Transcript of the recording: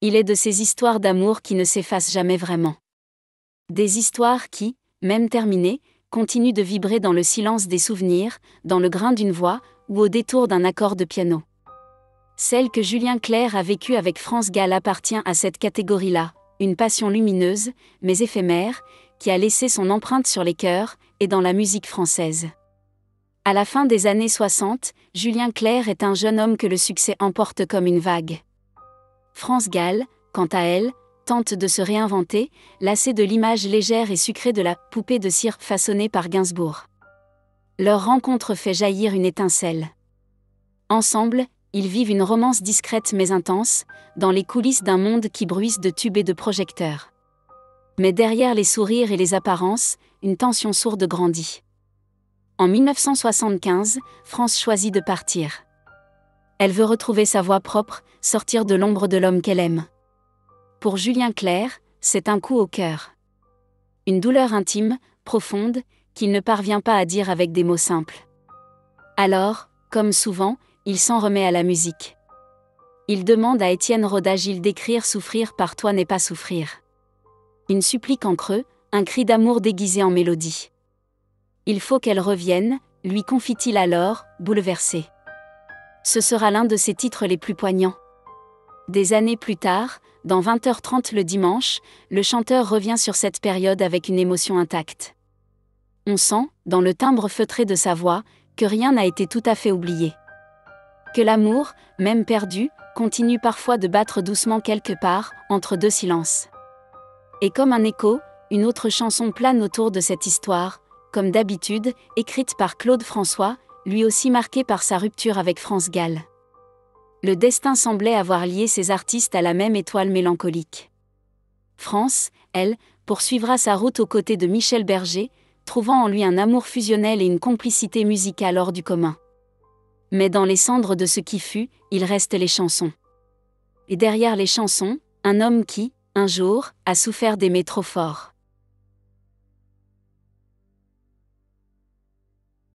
Il est de ces histoires d'amour qui ne s'effacent jamais vraiment. Des histoires qui, même terminées, continuent de vibrer dans le silence des souvenirs, dans le grain d'une voix, ou au détour d'un accord de piano. Celle que Julien Clerc a vécue avec France Gall appartient à cette catégorie-là, une passion lumineuse, mais éphémère, qui a laissé son empreinte sur les cœurs, et dans la musique française. À la fin des années 60, Julien Clerc est un jeune homme que le succès emporte comme une vague. France Gall, quant à elle, tente de se réinventer, lassée de l'image légère et sucrée de la « poupée de cire » façonnée par Gainsbourg. Leur rencontre fait jaillir une étincelle. Ensemble, ils vivent une romance discrète mais intense, dans les coulisses d'un monde qui bruisse de tubes et de projecteurs. Mais derrière les sourires et les apparences, une tension sourde grandit. En 1975, France choisit de partir. Elle veut retrouver sa voix propre, sortir de l'ombre de l'homme qu'elle aime. Pour Julien Clerc, c'est un coup au cœur. Une douleur intime, profonde, qu'il ne parvient pas à dire avec des mots simples. Alors, comme souvent, il s'en remet à la musique. Il demande à Étienne Roda-Gil d'écrire « Souffrir par toi n'est pas souffrir ». Une supplique en creux, un cri d'amour déguisé en mélodie. Il faut qu'elle revienne, lui confie-t-il alors, bouleversé. Ce sera l'un de ses titres les plus poignants. Des années plus tard, dans 20h30 le dimanche, le chanteur revient sur cette période avec une émotion intacte. On sent, dans le timbre feutré de sa voix, que rien n'a été tout à fait oublié. Que l'amour, même perdu, continue parfois de battre doucement quelque part, entre deux silences. Et comme un écho, une autre chanson plane autour de cette histoire, comme d'habitude, écrite par Claude François, lui aussi marqué par sa rupture avec France Gall. Le destin semblait avoir lié ces artistes à la même étoile mélancolique. France, elle, poursuivra sa route aux côtés de Michel Berger, trouvant en lui un amour fusionnel et une complicité musicale hors du commun. Mais dans les cendres de ce qui fut, il reste les chansons. Et derrière les chansons, un homme qui, un jour, a souffert d'aimer trop fort.